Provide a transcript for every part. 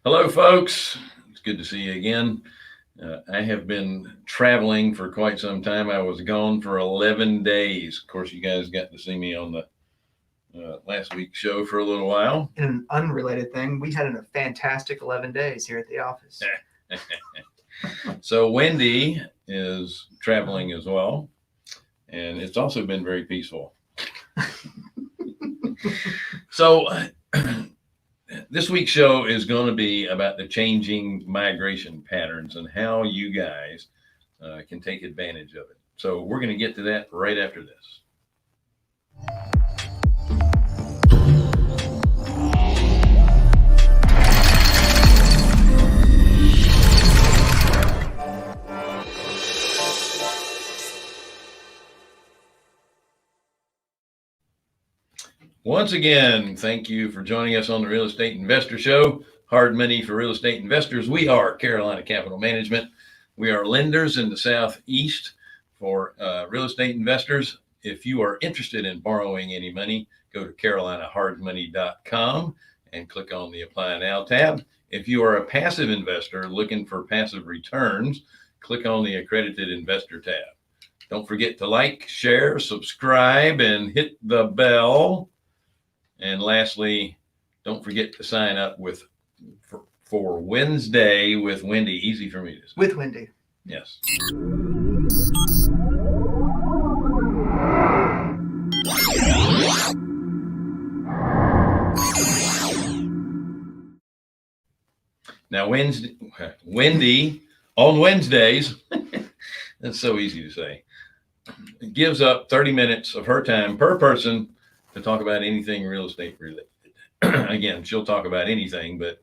Hello, folks. It's good to see you again. I have been traveling for quite some time. I was gone for 11 days. Of course, you guys got to see me on the last week's show for a little while. In an unrelated thing, we had a fantastic 11 days here at the office. So, Wendy is traveling as well, and it's also been very peaceful. So, this week's show is going to be about the changing migration patterns and how you guys can take advantage of it. So, we're going to get to that right after this. Once again, thank you for joining us on the Real Estate Investor Show. Hard money for real estate investors. We are Carolina Capital Management. We are lenders in the Southeast for real estate investors. If you are interested in borrowing any money, go to carolinahardmoney.com and click on the Apply Now tab. If you are a passive investor looking for passive returns, click on the Accredited Investor tab. Don't forget to like, share, subscribe, and hit the bell. And lastly, don't forget to sign up for Wednesday with Wendy. Easy for me to say. With Wendy. Yes. Now, Wendy on Wednesdays, that's so easy to say, gives up 30 minutes of her time per person to talk about anything real estate related. Again, she'll talk about anything, but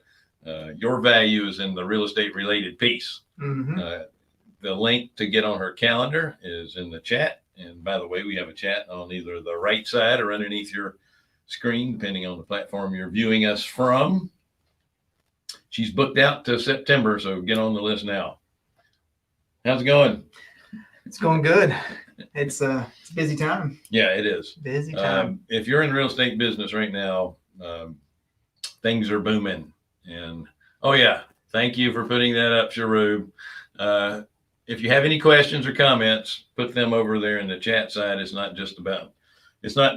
your value is in the real estate related piece. Mm-hmm. The link to get on her calendar is in the chat. And by the way, we have a chat on either the right side or underneath your screen, depending on the platform you're viewing us from. She's booked out to September, so get on the list now. How's it going? It's going good. It's a busy time. Yeah, it is. Busy time. If you're in the real estate business right now, things are booming. And oh yeah, thank you for putting that up, Sharub. If you have any questions or comments, put them over there in the chat side. It's not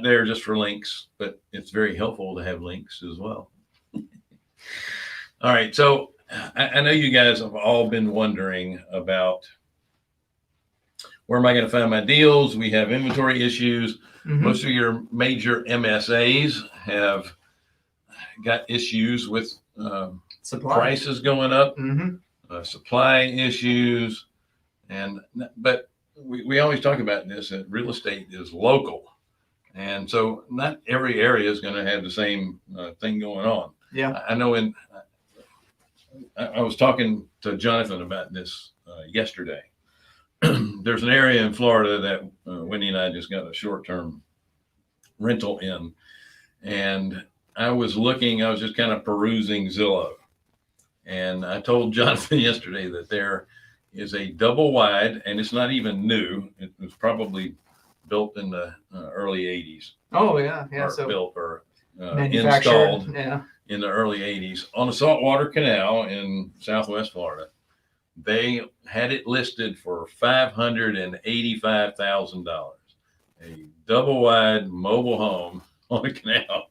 there just for links, but it's very helpful to have links as well. All right, so I know you guys have all been wondering about where am I going to find my deals? We have inventory issues. Mm-hmm. Most of your major MSAs have got issues with Supply. prices going up, Mm-hmm. supply issues. But we always talk about this, that real estate is local. And so not every area is going to have the same thing going on. Yeah. I know I was talking to Jonathan about this yesterday. There's an area in Florida that Wendy and I just got a short-term rental in. And I was just kind of perusing Zillow. And I told Jonathan yesterday that there is a double wide, and it's not even new. It was probably built in the early 80s. Oh, yeah. Yeah. Or So built or manufactured. installed Yeah. in the early 80s on a saltwater canal in Southwest Florida. They had it listed for $585,000, a double wide mobile home on a canal,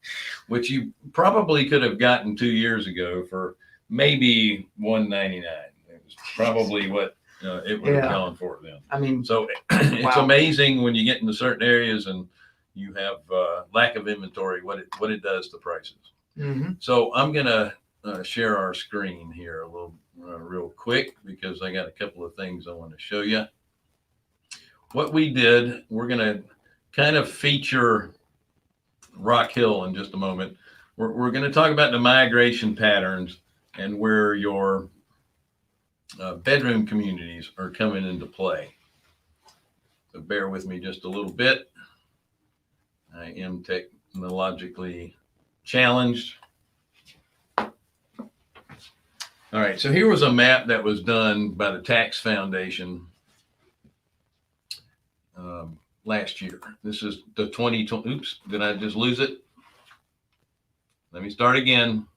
which you probably could have gotten 2 years ago for maybe $199. It was probably what it would have gone for then. I mean, so it's wow. amazing when you get into certain areas and you have lack of inventory, what it does to prices. Mm-hmm. So I'm gonna share our screen here a little real quick because I got a couple of things I want to show you. What we did, we're gonna kind of feature Rock Hill in just a moment. We're going to talk about the migration patterns and where your bedroom communities are coming into play. So bear with me just a little bit. I am technologically challenged. All right, so here was a map that was done by the Tax Foundation last year. This is the 2020. Oops, did I just lose it? Let me start again.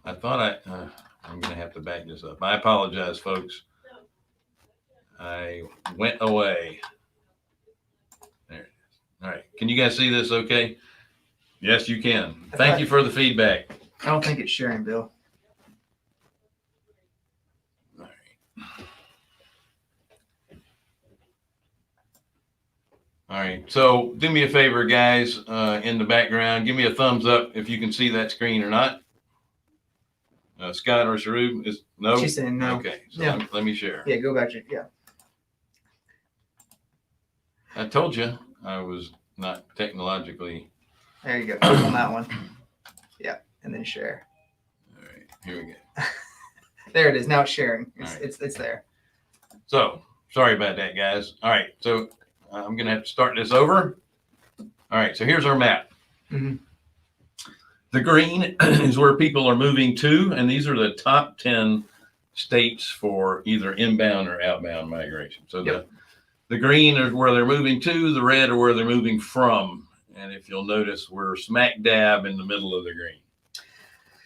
I thought I'm going to have to back this up. I apologize, folks. I went away. There it is. All right. Can you guys see this okay? Yes, you can. Thank you for the feedback. I don't think it's sharing, Bill. All right. All right. So do me a favor, guys, in the background. Give me a thumbs up if you can see that screen or not. Scott or Sharub is no. She's saying no. Okay. So Yeah. let me share. Yeah, go back to yeah. I told you I was not technologically. There you go. Click on that one. Yeah, and then share. All right. Here we go. There it is. Now it's sharing. All right. It's there. So sorry about that, guys. All right. So I'm going to have to start this over. All right. So here's our map. Mm-hmm. The green is where people are moving to, and these are the top 10 states for either inbound or outbound migration. So the green is where they're moving to, the red are where they're moving from. And if you'll notice, we're smack dab in the middle of the green.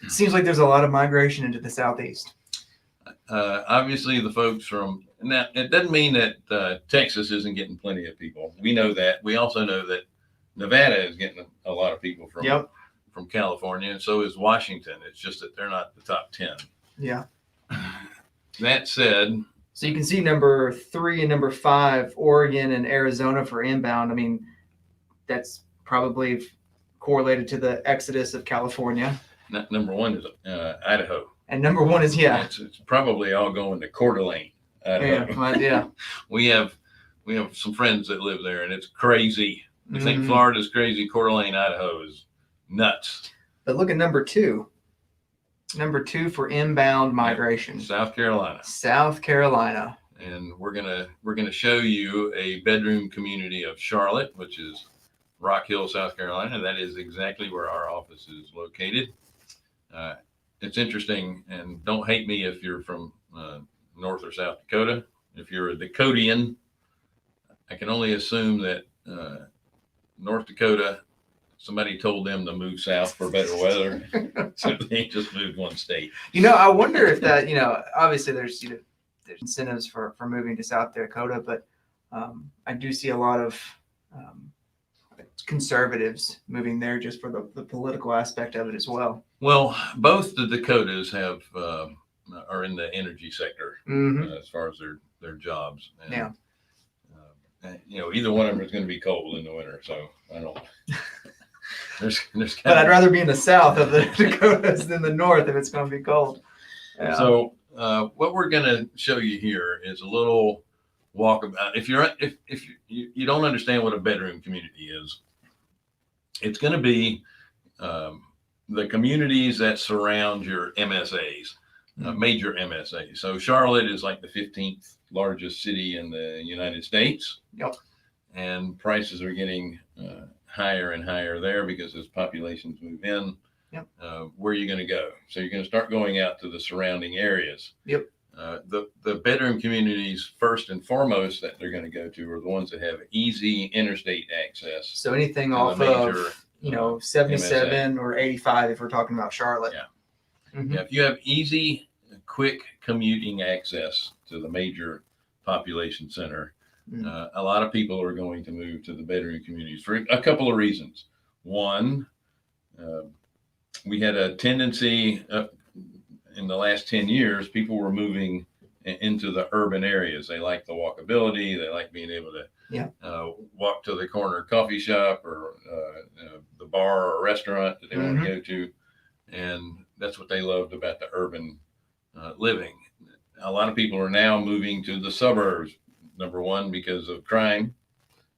Seems like there's a lot of migration into the southeast. Obviously, the folks from now, it doesn't mean that Texas isn't getting plenty of people. We know that. We also know that Nevada is getting a lot of people from California, and so is Washington. It's just that they're not the top 10. Yeah. That said, so you can see number 3 and number 5, Oregon and Arizona for inbound. I mean, that's probably correlated to the exodus of California. Number 1 is Idaho. And number 1 is, it's probably all going to Coeur d'Alene, Idaho. Yeah. we have some friends that live there, and it's crazy. I think Mm-hmm. Florida's crazy. Coeur d'Alene, Idaho is nuts. But look at number 2. Number 2 for inbound migration. South Carolina. South Carolina. And we're gonna show you a bedroom community of Charlotte, which is Rock Hill, South Carolina. That is exactly where our office is located. It's interesting, and don't hate me if you're from North or South Dakota. If you're a Dakotian, I can only assume that North Dakota, somebody told them to move south for better weather, so they just moved one state. I wonder if that, obviously there's there's incentives for moving to South Dakota, but I do see a lot of conservatives moving there just for the political aspect of it as well. Well, both the Dakotas are in the energy sector as far as their jobs. And, either one of them is going to be cold in the winter, so I don't. But I'd rather be in the south of the Dakotas than the north if it's going to be cold. Yeah. So what we're going to show you here is a little walkabout. If you don't understand what a bedroom community is, it's going to be the communities that surround your MSAs, major MSAs. So Charlotte is like the 15th largest city in the United States. Yep. And prices are getting higher and higher there because as populations move in, where are you going to go? So you're going to start going out to the surrounding areas. Yep. The bedroom communities, first and foremost, that they're going to go to are the ones that have easy interstate access. So anything off of 77 MSA. Or 85 if we're talking about Charlotte. Yeah. Mm-hmm. Yeah. If you have easy, quick commuting access to the major population center, a lot of people are going to move to the bedroom communities for a couple of reasons. One, we had a tendency in the last 10 years, people were moving into the urban areas. They like the walkability. They like being able to walk to the corner coffee shop or the bar or restaurant that they want to go to. And that's what they loved about the urban living. A lot of people are now moving to the suburbs. Number one, because of crime.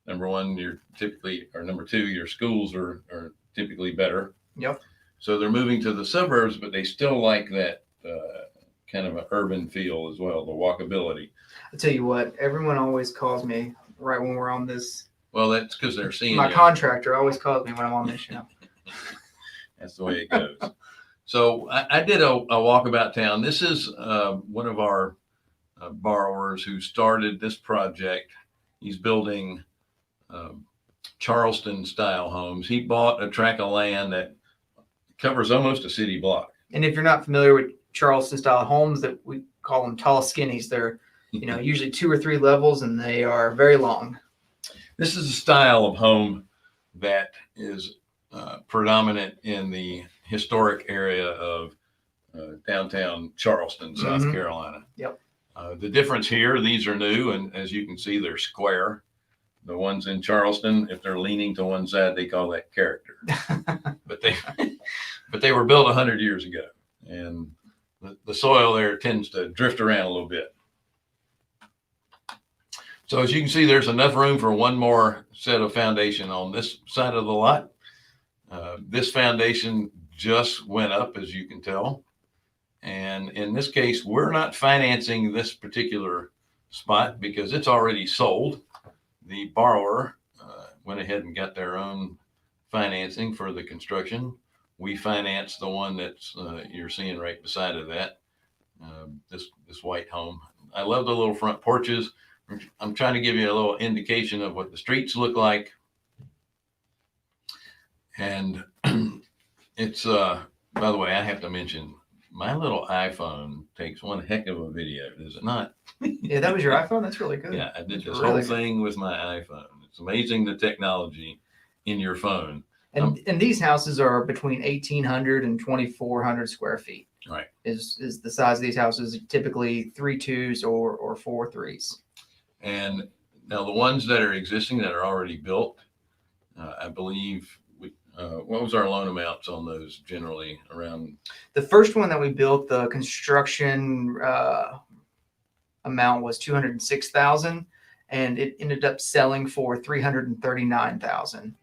Number one, number two, your schools are typically better. Yep. So they're moving to the suburbs, but they still like that kind of an urban feel as well, the walkability. I'll tell you what, everyone always calls me right when we're on this. Well, that's because they're seeing my contractor always calls me when I'm on this show. That's the way it goes. So I did a walkabout town. This is one of our borrowers who started this project. He's building Charleston style homes. He bought a tract of land that covers almost a city block. And if you're not familiar with Charleston style homes, that we call them tall skinnies, they're usually 2 or 3 levels, and they are very long. This is a style of home that is predominant in the historic area of downtown Charleston, South Carolina. Yep. The difference here, these are new, and as you can see, they're square. The ones in Charleston, if they're leaning to one side, they call that character. but they were built 100 years ago, and the soil there tends to drift around a little bit. So as you can see, there's enough room for one more set of foundation on this side of the lot. This foundation just went up, as you can tell. And in this case, we're not financing this particular spot because it's already sold. The borrower went ahead and got their own financing for the construction. We financed the one that's you're seeing right beside of that, this white home. I love the little front porches. I'm trying to give you a little indication of what the streets look like. And it's, by the way, I have to mention, my little iPhone takes one heck of a video, does it not? Yeah, that was your iPhone? That's really good. Yeah, I did this really whole thing with my iPhone. It's amazing the technology in your phone. And these houses are between 1,800 and 2,400 square feet. Right. Is the size of these houses, typically 3 2s or 4 3s. And now the ones that are existing that are already built, I believe, what was our loan amounts on those generally around? The first one that we built, the construction amount was $206,000, and it ended up selling for $339,000.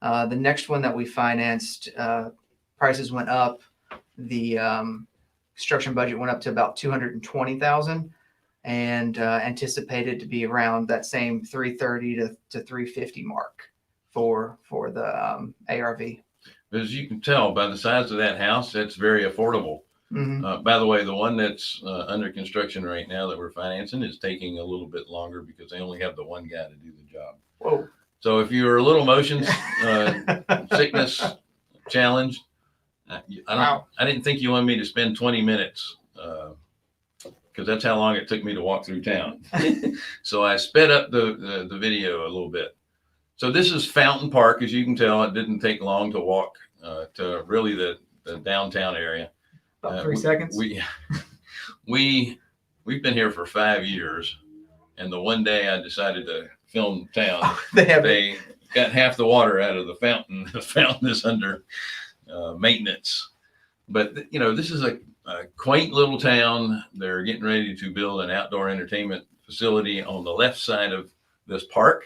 The next one that we financed, prices went up. The construction budget went up to about $220,000, and anticipated to be around that same 330 to 350 mark for the ARV. As you can tell by the size of that house, that's very affordable. By the way, the one that's under construction right now that we're financing is taking a little bit longer because they only have the one guy to do the job. Whoa. So if you're a little motion sickness challenged, I didn't think you wanted me to spend 20 minutes because that's how long it took me to walk through town. So I sped up the video a little bit. So this is Fountain Park. As you can tell, it didn't take long to walk to really the downtown area. About 3 seconds. We've been here for 5 years, and the one day I decided to film town, they got half the water out of the fountain. The fountain is under maintenance. But this is a quaint little town. They're getting ready to build an outdoor entertainment facility on the left side of this park.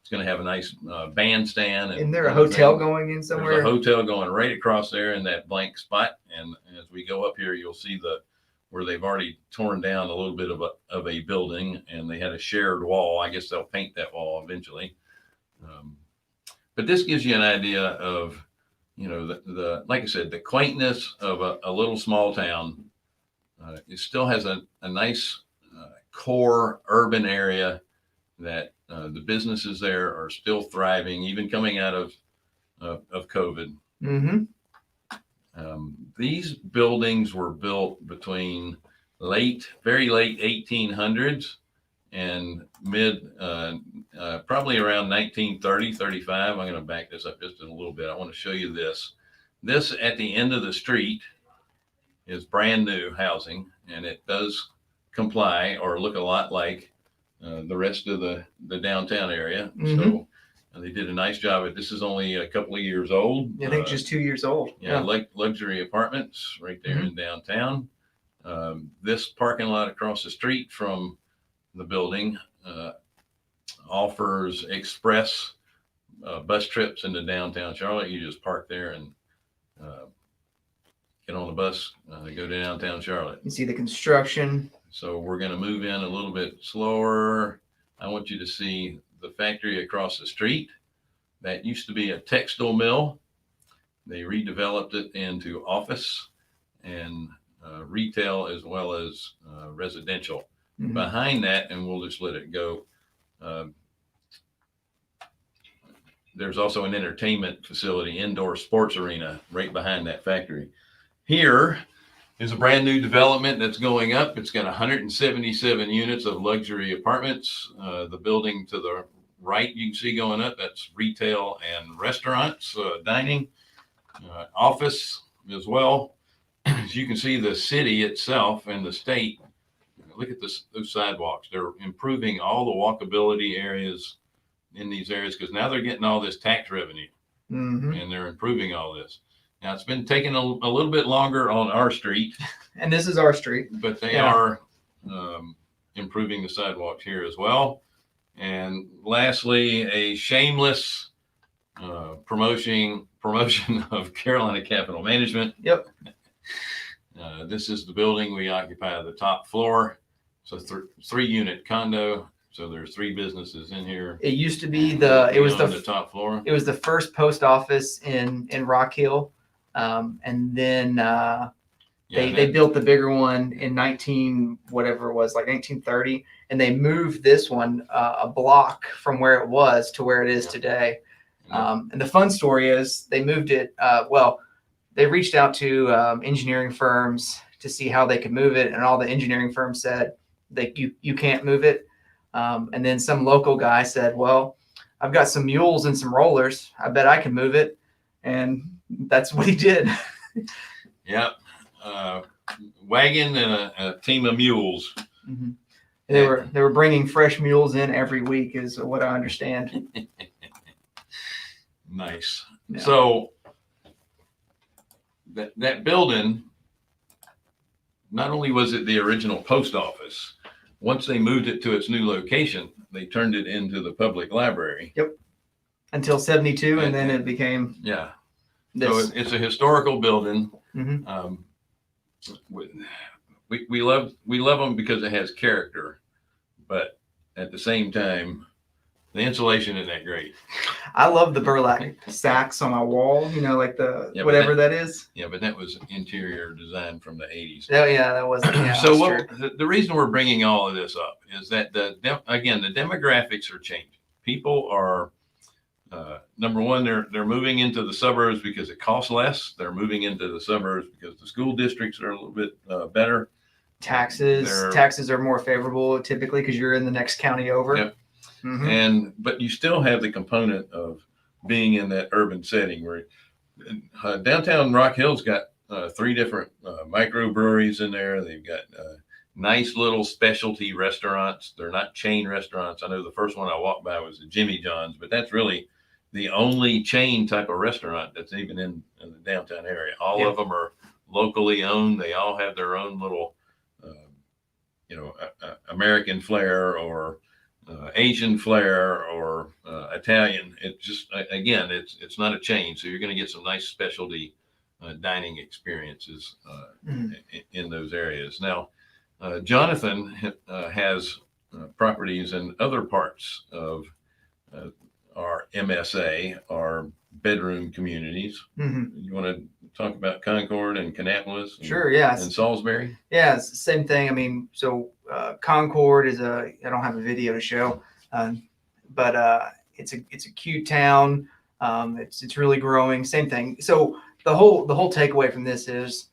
It's going to have a nice bandstand. Isn't there a hotel going in somewhere? There's a hotel going right across there in that blank spot. And as we go up here, you'll see where they've already torn down a little bit of a building, and they had a shared wall. I guess they'll paint that wall eventually. But this gives you an idea of, like I said, the quaintness of a little small town. It still has a nice core urban area that the businesses there are still thriving, even coming out of COVID. These buildings were built between very late 1800s and probably around 1930, 35. I'm going to back this up just a little bit. I want to show you this. This at the end of the street is brand new housing, and it does comply or look a lot like the rest of the downtown area. So they did a nice job. This is only a couple of years old. I think just 2 years old. Yeah, like luxury apartments right there in downtown. This parking lot across the street from the building offers express bus trips into downtown Charlotte. You just park there and get on the bus, go to downtown Charlotte. You see the construction. So we're going to move in a little bit slower. I want you to see the factory across the street. That used to be a textile mill. They redeveloped it into office and retail as well as residential. Behind that, and we'll just let it go. There's also an entertainment facility, indoor sports arena right behind that factory. Here is a brand new development that's going up. It's got 177 units of luxury apartments. The building to the right, you can see going up, that's retail and restaurants, dining, office as well. As you can see, the city itself and the state, look at those sidewalks. They're improving all the walkability areas in these areas because now they're getting all this tax revenue and they're improving all this. Now it's been taking a little bit longer on our street, and this is our street, but they are improving the sidewalks here as well. And lastly, a shameless promotion of Carolina Capital Management. Yep. This is the building. We occupy the top floor. So 3-unit condo. So there's 3 businesses in here. It used to be it was the top floor. It was the first post office in Rock Hill, and then they built the bigger one in 1930, and they moved this one a block from where it was to where it is today. And the fun story is they moved it. They reached out to engineering firms to see how they could move it, and all the engineering firms said that you can't move it. And then some local guy said, well, I've got some mules and some rollers. I bet I can move it. And that's what he did. Yep. Wagon and a team of mules. Mm-hmm. They were bringing fresh mules in every week is what I understand. Nice. Yeah. So that building, not only was it the original post office, once they moved it to its new location, they turned it into the public library. Yep. Until 72, and then it became. Yeah. This. So it's a historical building. Mm-hmm. We love them because it has character, but at the same time, the insulation isn't that great. I love the burlap sacks on my wall, like whatever that is. Yeah, but that was interior design from the 80s. Oh, yeah, that wasn't. Yeah, so the reason we're bringing all of this up is that the demographics are changing. People are, number one, they're moving into the suburbs because it costs less. They're moving into the suburbs because the school districts are a little bit better. Taxes are more favorable typically because you're in the next county over. Yep. Mm-hmm. But you still have the component of being in that urban setting where downtown Rock Hill's got 3 different microbreweries in there. They've got nice little specialty restaurants. They're not chain restaurants. I know the first one I walked by was the Jimmy John's, but that's really the only chain type of restaurant that's even in the downtown area. All of them are locally owned. They all have their own little, American flair or Asian flair or Italian. It's just, again, it's not a chain. So you're going to get some nice specialty dining experiences in those areas. Now, Jonathan has properties in other parts of our MSA, our bedroom communities. Mm-hmm. You want to talk about Concord and Kannapolis? Sure, yes. And Salisbury? Yeah, it's the same thing. I mean, so Concord is I don't have a video to show, but it's a cute town. It's really growing. Same thing. So the whole takeaway from this is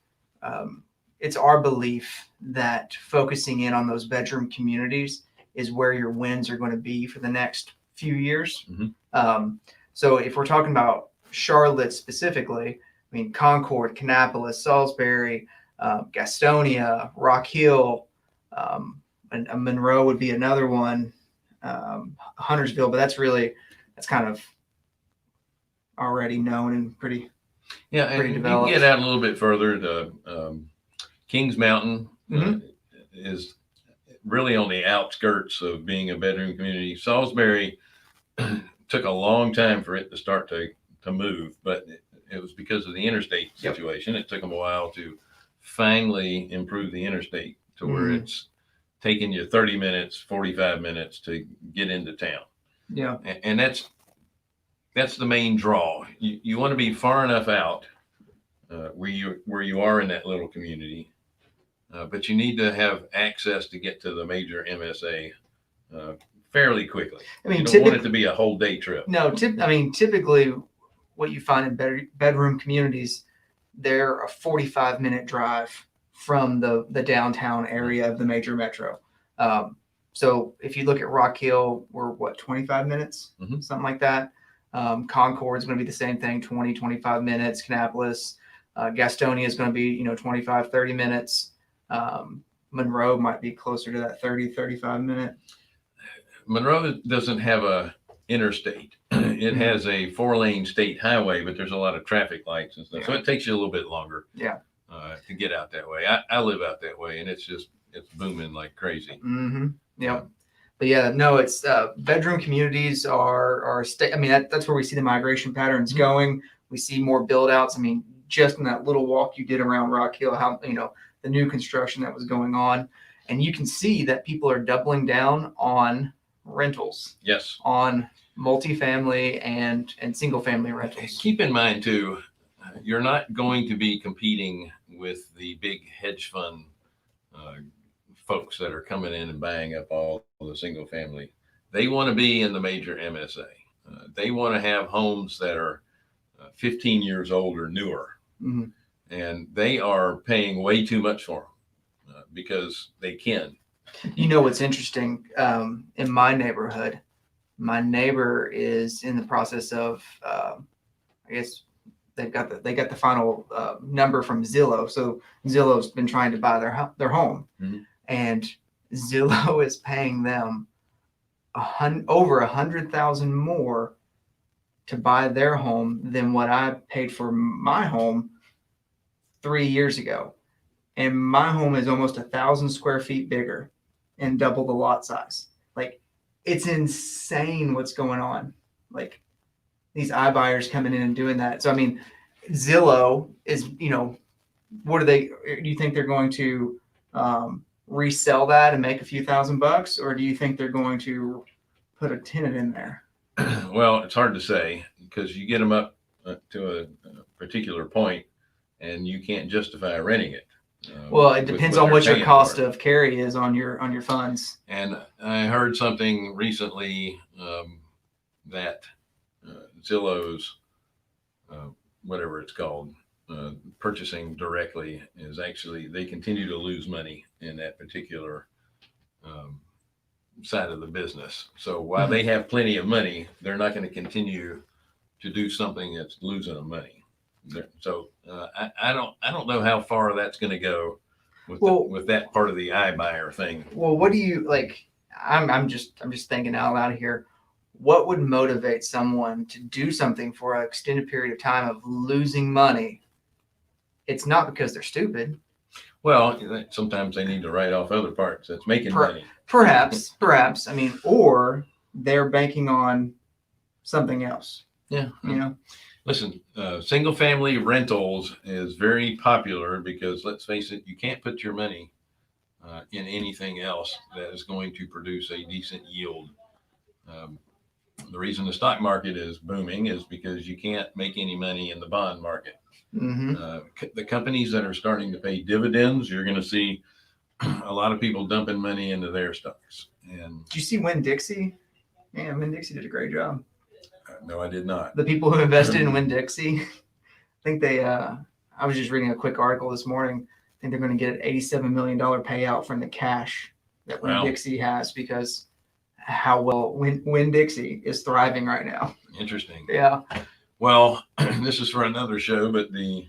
it's our belief that focusing in on those bedroom communities is where your wins are going to be for the next few years. Mm-hmm. So if we're talking about Charlotte specifically, I mean, Concord, Kannapolis, Salisbury, Gastonia, Rock Hill, and Monroe would be another one, Huntersville, but that's kind of already known and pretty and developed. You can get out a little bit further to Kings Mountain. Is really on the outskirts of being a bedroom community. Salisbury took a long time for it to start to move, but it was because of the interstate situation. It took them a while to finally improve the interstate to where it's taking you 30 minutes, 45 minutes to get into town. Yeah. And that's the main draw. You want to be far enough out where you are in that little community but you need to have access to get to the major MSA fairly quickly. I mean, you don't want it to be a whole day trip. No, typically what you find in bedroom communities, they're a 45-minute drive from the downtown area of the major metro. So if you look at Rock Hill, we're 25 minutes, something like that. Concord is going to be the same thing, 20, 25 minutes. Kannapolis, Gastonia is going to be, 25, 30 minutes. Monroe might be closer to that 30, 35 minute. Monroe doesn't have a interstate. It has a 4-lane state highway, but there's a lot of traffic lights and stuff. So it takes you a little bit longer to get out that way. I live out that way, and it's booming like crazy. Yeah. But yeah, no, it's bedroom communities are state. I mean, that's where we see the migration patterns going. We see more build outs. I mean, just in that little walk you did around Rock Hill, how, the new construction that was going on. And you can see that people are doubling down on rentals. Yes. On multifamily and single family rentals. Keep in mind too, you're not going to be competing with the big hedge fund folks that are coming in and buying up all the single family. They want to be in the major MSA. They want to have homes that are 15 years old or newer. And they are paying way too much for them because they can. What's interesting, in my neighborhood, my neighbor is in the process of, I guess they got the final number from Zillow. So Zillow's been trying to buy their home, and Zillow is paying them over $100,000 more to buy their home than what I paid for my home 3 years ago. And my home is almost 1,000 square feet bigger and double the lot size. Like, it's insane what's going on. Like, these iBuyers coming in and doing that. So, I mean, Zillow is, what do you think they're going to resell that and make a few $1,000s? Or do you think they're going to put a tenant in there? Well, it's hard to say because you get them up to a particular point and you can't justify renting it. Well, it depends on what your cost of carry is on your funds. And I heard something recently that Zillow's, whatever it's called, purchasing directly is actually, they continue to lose money in that particular side of the business. So while they have plenty of money, they're not going to continue to do something that's losing them money. So I don't know how far that's going to go with that part of the iBuyer thing. Well, what do you like? I'm just thinking out loud here. What would motivate someone to do something for an extended period of time of losing money? It's not because they're stupid. Well, sometimes they need to write off other parts that's making money. Perhaps. I mean, or they're banking on something else. Yeah. Listen, single family rentals is very popular because, let's face it, you can't put your money in anything else that is going to produce a decent yield. The reason the stock market is booming is because you can't make any money in the bond market. The companies that are starting to pay dividends, you're going to see a lot of people dumping money into their stocks. And did you see Winn-Dixie? Man, Winn-Dixie did a great job. No, I did not. The people who invested in Winn-Dixie, I think they, I was just reading a quick article this morning. I think they're going to get an $87 million payout from the cash that Winn-Dixie has because how well Winn-Dixie is thriving right now. Interesting. Yeah. Well, this is for another show, but the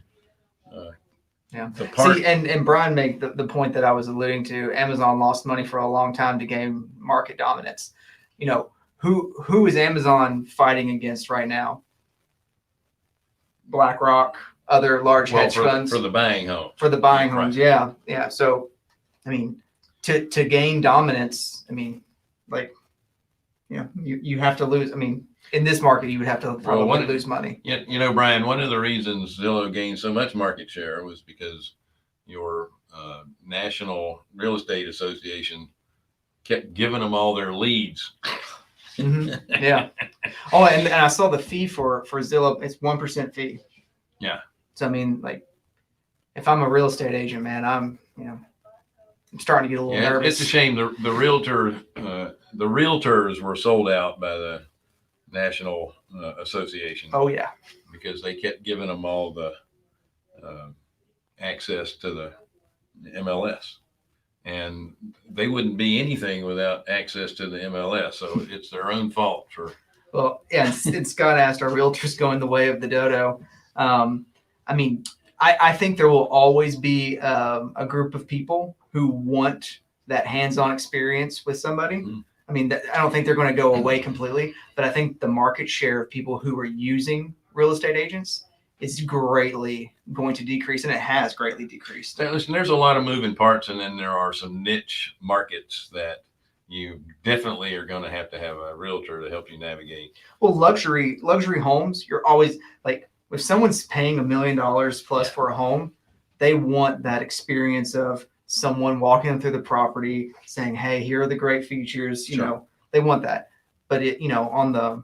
part. See, and Brian made the point that I was alluding to. Amazon lost money for a long time to gain market dominance. Who is Amazon fighting against right now? BlackRock, other large hedge funds for the buying homes. For the buying homes, yeah. So, I mean, to gain dominance, I mean, like, you have to lose. I mean, in this market, you would have to probably lose money. Yeah, Brian, one of the reasons Zillow gained so much market share was because your National Real Estate Association kept giving them all their leads. Yeah. Oh, and I saw the fee for Zillow. It's 1% fee. Yeah. So I mean, like, if I'm a real estate agent, man, I'm I'm starting to get a little nervous. It's a shame the realtors were sold out by the National Association. Oh yeah, because they kept giving them all the access to the MLS, and they wouldn't be anything without access to the MLS. So it's their own fault for. Well, yeah, and Scott asked, "Are realtors going the way of the dodo?" I mean, I think there will always be a group of people who want that hands-on experience with somebody. Mm-hmm. I mean, I don't think they're going to go away completely, but I think the market share of people who are using real estate agents is greatly going to decrease, and it has greatly decreased. Listen, there's a lot of moving parts, and then there are some niche markets that you definitely are going to have a realtor to help you navigate. Well, luxury homes, you're always like, if someone's paying $1 million plus for a home, they want that experience of someone walking them through the property saying, "Hey, here are the great features." You know, they want that. But on the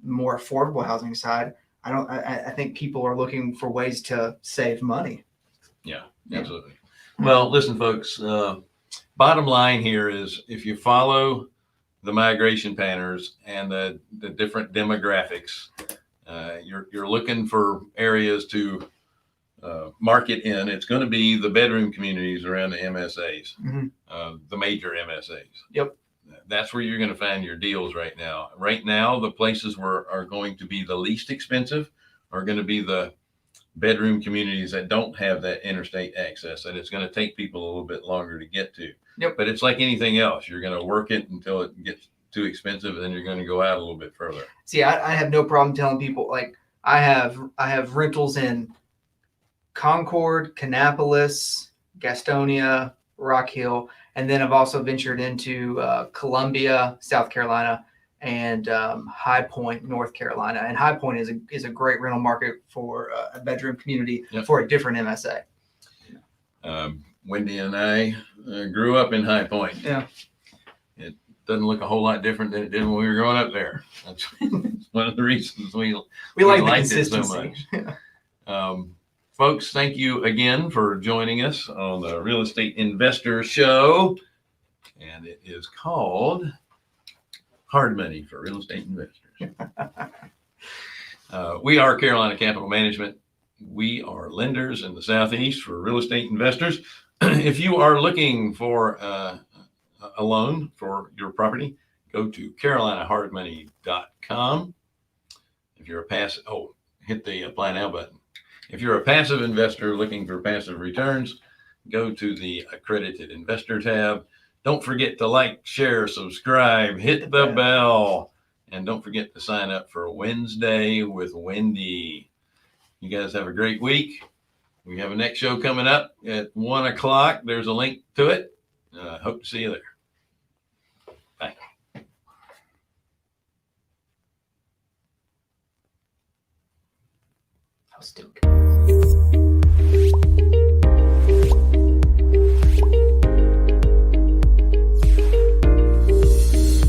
more affordable housing side, I think people are looking for ways to save money. Yeah, absolutely. Well, listen, folks, bottom line here is if you follow the migration patterns and the different demographics, you're looking for areas to market in. It's going to be the bedroom communities around the MSAs, the major MSAs. Yep. That's where you're going to find your deals right now. Right now, the places where are going to be the least expensive are going to be the bedroom communities that don't have that interstate access, and it's going to take people a little bit longer to get to. Yep. But it's like anything else. You're going to work it until it gets too expensive, and then you're going to go out a little bit further. See, I have no problem telling people, like, I have rentals in Concord, Kannapolis, Gastonia, Rock Hill, and then I've also ventured into Columbia, South Carolina, and High Point, North Carolina. And High Point is a great rental market for a bedroom community for a different MSA. Wendy and I grew up in High Point. Yeah. It doesn't look a whole lot different than it did when we were growing up there. That's one of the reasons we like liked the consistency. It so much. Folks, thank you again for joining us on the Real Estate Investor Show. And it is called Hard Money for Real Estate Investors. We are Carolina Capital Management. We are lenders in the Southeast for real estate investors. If you are looking for a loan for your property, go to carolinahardmoney.com. If you're hit the apply now button. If you're a passive investor looking for passive returns, go to the accredited investor tab. Don't forget to like, share, subscribe, hit the bell, and don't forget to sign up for Wednesday with Wendy. You guys have a great week. We have a next show coming up at 1:00. There's a link to it. Hope to see you there. Bye. That was still good.